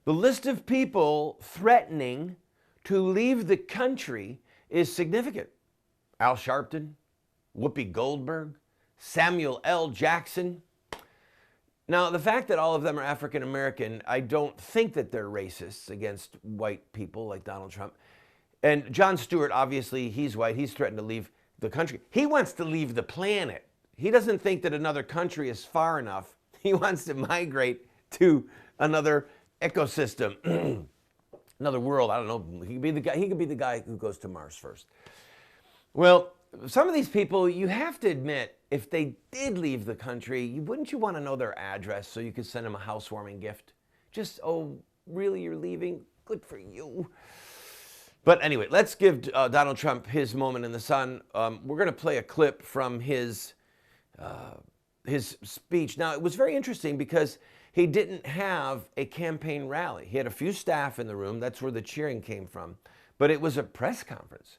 The list of people threatening to leave the country is significant. Al Sharpton, Whoopi Goldberg, Samuel L. Jackson. Now, the fact that all of them are African American, I don't think that they're racists against white people like Donald Trump. And Jon Stewart, obviously, he's white. He's threatened to leave the country. He wants to leave the planet. He doesn't think that another country is far enough. He wants to migrate to another ecosystem, another world. I don't know. He could be the guy who goes to Mars first. Well, some of these people, you have to admit, if they did leave the country, wouldn't you want to know their address so you could send them a housewarming gift? Just, oh, really, you're leaving? Good for you. But anyway, let's give Donald Trump his moment in the sun. We're going to play a clip from his speech. Now, it was very interesting because he didn't have a campaign rally. He had a few staff in the room. That's where the cheering came from. But it was a press conference.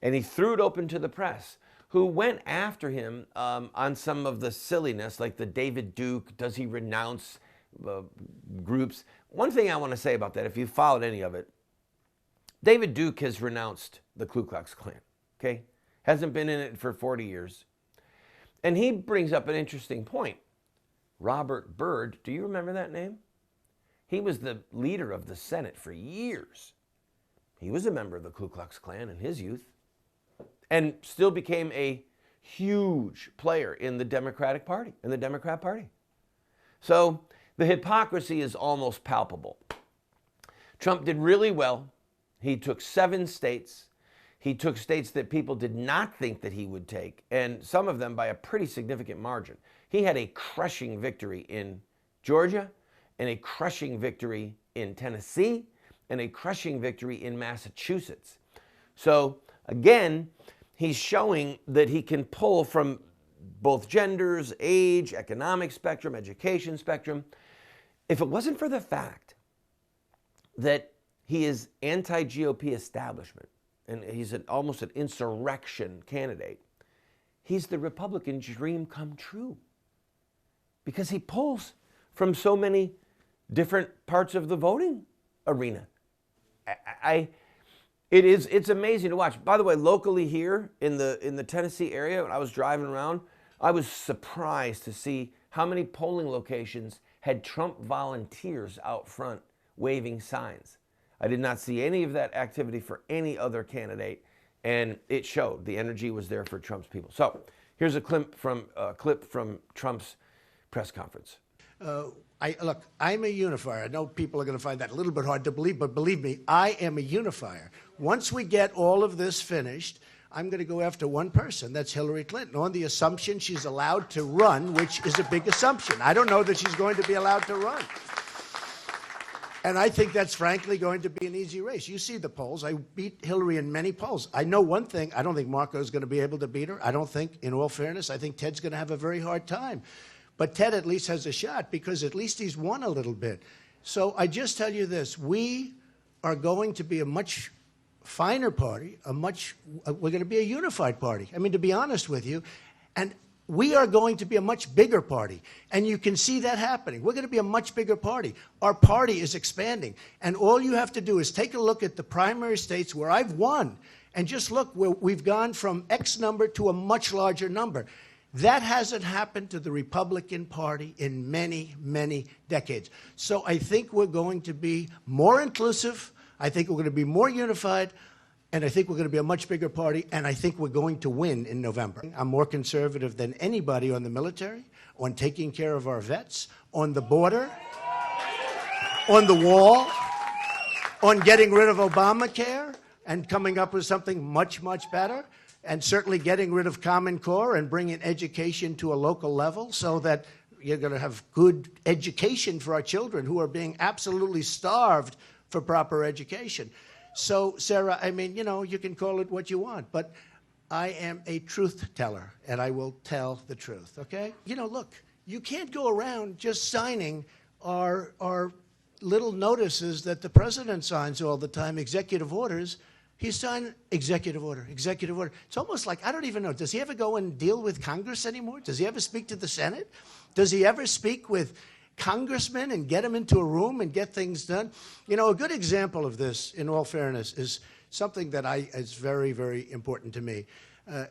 And he threw it open to the press, who went after him on some of the silliness, like the David Duke, does he renounce groups? One thing I want to say about that, if you followed any of it, David Duke has renounced the Ku Klux Klan, okay? Hasn't been in it for 40 years. And he brings up an interesting point. Robert Byrd, do you remember that name? He was the leader of the Senate for years. He was a member of the Ku Klux Klan in his youth and still became a huge player in the Democratic Party, in the Democrat Party. So the hypocrisy is almost palpable. Trump did really well. He took 7 states. He took states that people did not think that he would take, and some of them by a pretty significant margin. He had a crushing victory in Georgia, and a crushing victory in Tennessee, and a crushing victory in Massachusetts. So again, he's showing that he can pull from both genders, age, economic spectrum, education spectrum. If it wasn't for the fact that he is anti-GOP establishment, and he's almost an insurrection candidate, he's the Republican dream come true. Because he pulls from so many different parts of the voting arena. It's amazing to watch. By the way, locally here in the Tennessee area, when I was driving around, I was surprised to see how many polling locations had Trump volunteers out front waving signs. I did not see any of that activity for any other candidate, and it showed. The energy was there for Trump's people. So here's a clip from Trump's press conference. Look, I'm a unifier. I know people are going to find that a little bit hard to believe, but believe me, I am a unifier. Once we get all of this finished, I'm going to go after one person. That's Hillary Clinton, on the assumption she's allowed to run, which is a big assumption. I don't know that she's going to be allowed to run. And I think that's frankly going to be an easy race. You see the polls. I beat Hillary in many polls. I know one thing. I don't think Marco's going to be able to beat her. I don't think, in all fairness, I think Ted's going to have a very hard time. But Ted at least has a shot because at least he's won a little bit. So I just tell you this. We are going to be a much finer party, we're going to be a unified party. I mean, to be honest with you. And we are going to be a much bigger party. And you can see that happening. We're going to be a much bigger party. Our party is expanding. And all you have to do is take a look at the primary states where I've won and just look where we've gone from X number to a much larger number. That hasn't happened to the Republican Party in many, many decades. So I think we're going to be more inclusive. I think we're going to be more unified. And I think we're going to be a much bigger party, and I think we're going to win in November. I'm more conservative than anybody on the military, on taking care of our vets, on the border, on the wall, on getting rid of Obamacare and coming up with something much, much better, and certainly getting rid of Common Core and bringing education to a local level so that you're going to have good education for our children who are being absolutely starved for proper education. So, Sarah, I mean, you know, you can call it what you want, but I am a truth teller, and I will tell the truth, okay? You know, look, you can't go around just signing our little notices that the president signs all the time, executive orders. He's signed executive order, executive order. It's almost like, I don't even know, does he ever go and deal with Congress anymore? Does he ever speak to the Senate? Does he ever speak with congressmen and get them into a room and get things done. You know, a good example of this, in all fairness, is something that is very, very important to me.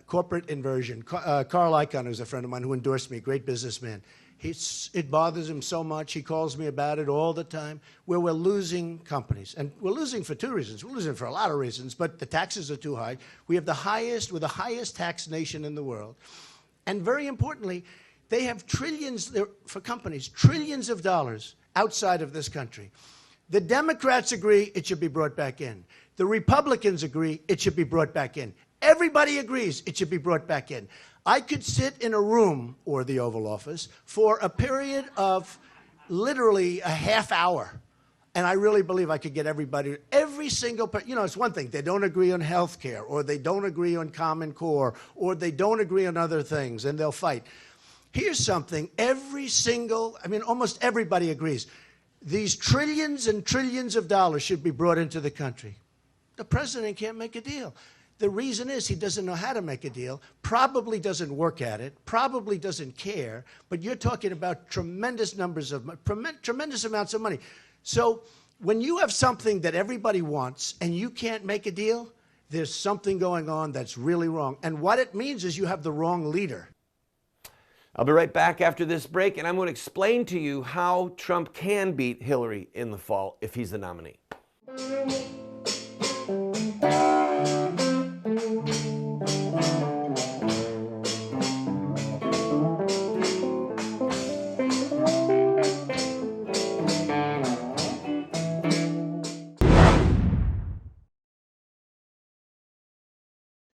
Corporate inversion. Carl Icahn, who's a friend of mine who endorsed me, great businessman. It bothers him so much. He calls me about it all the time, where we're losing companies. And we're losing for two reasons. We're losing for a lot of reasons, but the taxes are too high. We're the highest tax nation in the world. And very importantly, they have trillions, for companies, trillions of dollars outside of this country. The Democrats agree it should be brought back in. The Republicans agree it should be brought back in. Everybody agrees it should be brought back in. I could sit in a room, or the Oval Office, for a period of literally a half hour. And I really believe I could get everybody, every single person. You know, it's one thing. They don't agree on health care, or they don't agree on Common Core, or they don't agree on other things, and they'll fight. Here's something. Almost everybody agrees. These trillions and trillions of dollars should be brought into the country. The president can't make a deal. The reason is he doesn't know how to make a deal, probably doesn't work at it, probably doesn't care, but you're talking about tremendous amounts of money. So when you have something that everybody wants and you can't make a deal, there's something going on that's really wrong. And what it means is you have the wrong leader. I'll be right back after this break, and I'm going to explain to you how Trump can beat Hillary in the fall if he's the nominee.